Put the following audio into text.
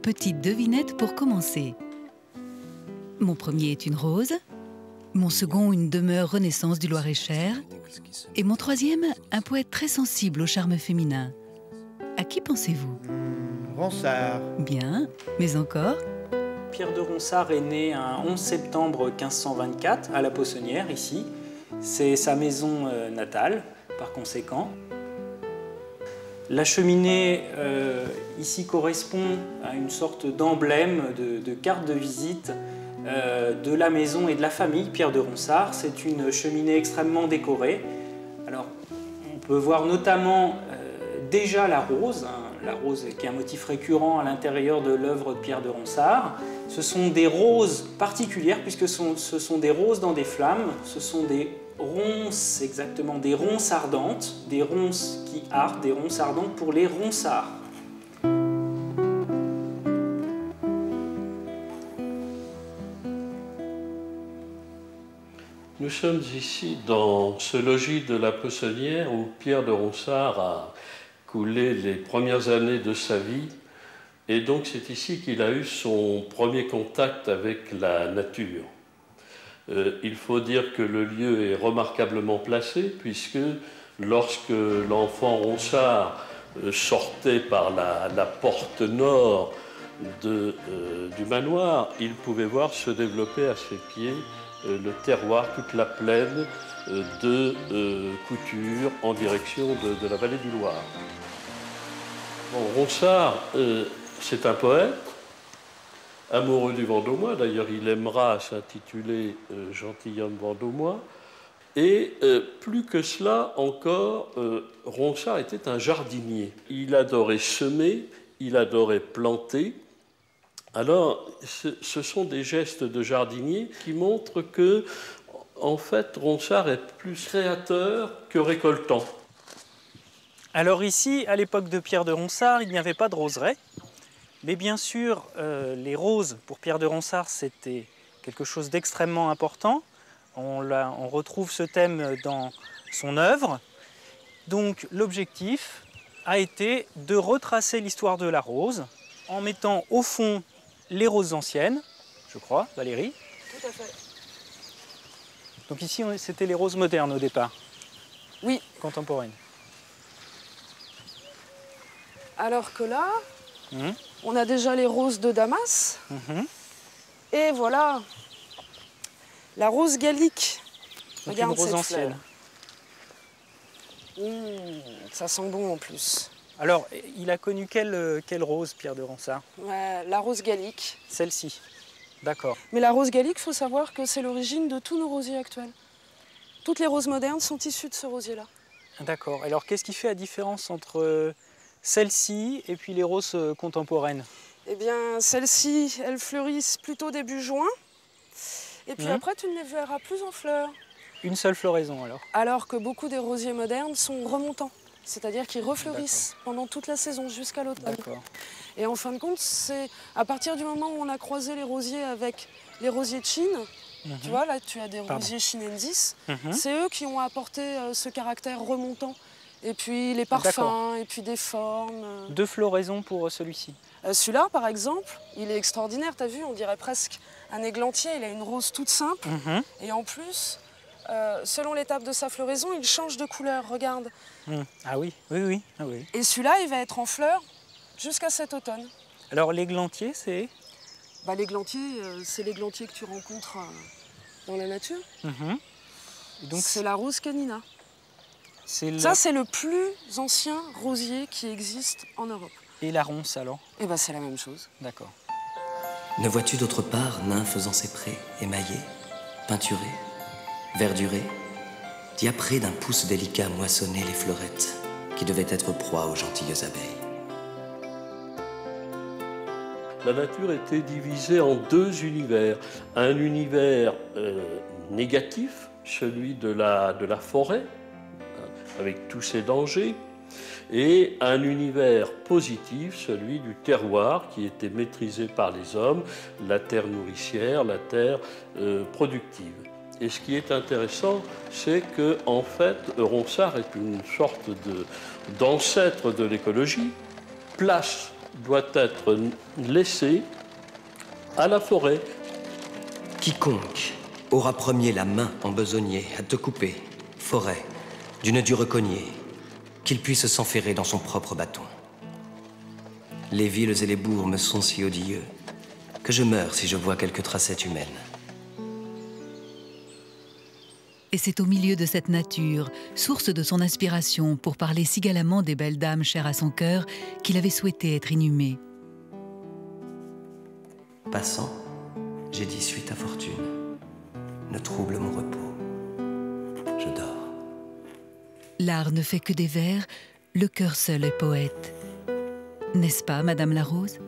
Petite devinette pour commencer. Mon premier est une rose, mon second une demeure Renaissance du Loir-et-Cher, et mon troisième un poète très sensible au charme féminin. À qui pensez-vous? Ronsard. Bien, mais encore? Pierre de Ronsard est né un 11 septembre 1524 à la Poissonnière, ici. C'est sa maison natale, par conséquent. La cheminée ici correspond à une sorte d'emblème, de carte de visite de la maison et de la famille Pierre de Ronsard. C'est une cheminée extrêmement décorée. Alors, on peut voir notamment déjà la rose qui est un motif récurrent à l'intérieur de l'œuvre de Pierre de Ronsard. Ce sont des roses particulières puisque ce sont des roses dans des flammes, ce sont des ronces, exactement, des ronces ardentes, des ronces qui ardent, des ronces ardentes pour les ronsards. Nous sommes ici dans ce logis de la Poissonnière où Pierre de Ronsard a coulé les premières années de sa vie. Et donc c'est ici qu'il a eu son premier contact avec la nature. Il faut dire que le lieu est remarquablement placé puisque lorsque l'enfant Ronsard sortait par la porte nord du manoir, il pouvait voir se développer à ses pieds le terroir, toute la plaine de Couture en direction de la vallée du Loir. Bon, Ronsard, c'est un poète, amoureux du Vendômois, d'ailleurs il aimera s'intituler Gentilhomme Vendômois, et plus que cela encore, Ronsard était un jardinier. Il adorait semer, il adorait planter. Alors, ce sont des gestes de jardinier qui montrent que, en fait, Ronsard est plus créateur que récoltant. Alors ici, à l'époque de Pierre de Ronsard, il n'y avait pas de roseraie. Mais bien sûr, les roses, pour Pierre de Ronsard, c'était quelque chose d'extrêmement important. On retrouve ce thème dans son œuvre. Donc l'objectif a été de retracer l'histoire de la rose en mettant au fond les roses anciennes, je crois, Valérie. Tout à fait. Donc ici, c'était les roses modernes au départ. Oui. Contemporaines. Alors que là, on a déjà les roses de Damas. Et voilà, la rose gallique. Donc regarde une rose cette ancienne. Ça sent bon en plus. Alors, il a connu quelle rose, Pierre de Ronsard? Ouais, la rose gallique. Celle-ci. D'accord. Mais la rose gallique, il faut savoir que c'est l'origine de tous nos rosiers actuels. Toutes les roses modernes sont issues de ce rosier-là. D'accord. Alors, qu'est-ce qui fait la différence entre celle-ci et puis les roses contemporaines? Eh bien, celles-ci, elles fleurissent plutôt début juin. Et puis après, tu ne les verras plus en fleurs. Une seule floraison, alors? Alors que beaucoup des rosiers modernes sont remontants. C'est-à-dire qu'ils refleurissent pendant toute la saison, jusqu'à l'automne. Et en fin de compte, c'est à partir du moment où on a croisé les rosiers avec les rosiers de Chine, tu vois, là, tu as des rosiers chinensis, c'est eux qui ont apporté ce caractère remontant. Et puis les parfums, et puis des formes. Deux floraisons pour celui-ci. Celui-là, par exemple, il est extraordinaire, tu as vu, on dirait presque un églantier, il a une rose toute simple. Et en plus, selon l'étape de sa floraison, il change de couleur, regarde. Ah oui, oui. Ah oui. Et celui-là, il va être en fleurs jusqu'à cet automne. Alors l'églantier, c'est? L'églantier, c'est l'églantier que tu rencontres dans la nature. Donc c'est la rose canina. Ça, c'est le plus ancien rosier qui existe en Europe. Et la ronce, alors? Eh bien, c'est la même chose. D'accord. Ne vois-tu d'autre part nymphes en ces prés, émaillés, peinturés, verdurés, diaprés d'un pouce délicat moissonner les fleurettes qui devaient être proie aux gentilles abeilles. La nature était divisée en deux univers. Un univers négatif, celui de la forêt, avec tous ses dangers, et un univers positif, celui du terroir, qui était maîtrisé par les hommes, la terre nourricière, la terre productive. Et ce qui est intéressant, c'est que, en fait, Ronsard est une sorte d'ancêtre de l'écologie, place doit être laissé à la forêt. Quiconque aura premier la main en besognier à te couper, forêt, d'une dure cognée, qu'il puisse s'enferrer dans son propre bâton. Les villes et les bourgs me sont si odieux que je meurs si je vois quelque tracette humaine. Et c'est au milieu de cette nature, source de son inspiration pour parler si galamment des belles dames chères à son cœur, qu'il avait souhaité être inhumé. Passant, j'ai dit suite à fortune, ne trouble mon repos. Je dors. L'art ne fait que des vers, le cœur seul est poète. N'est-ce pas, Madame la Rose ?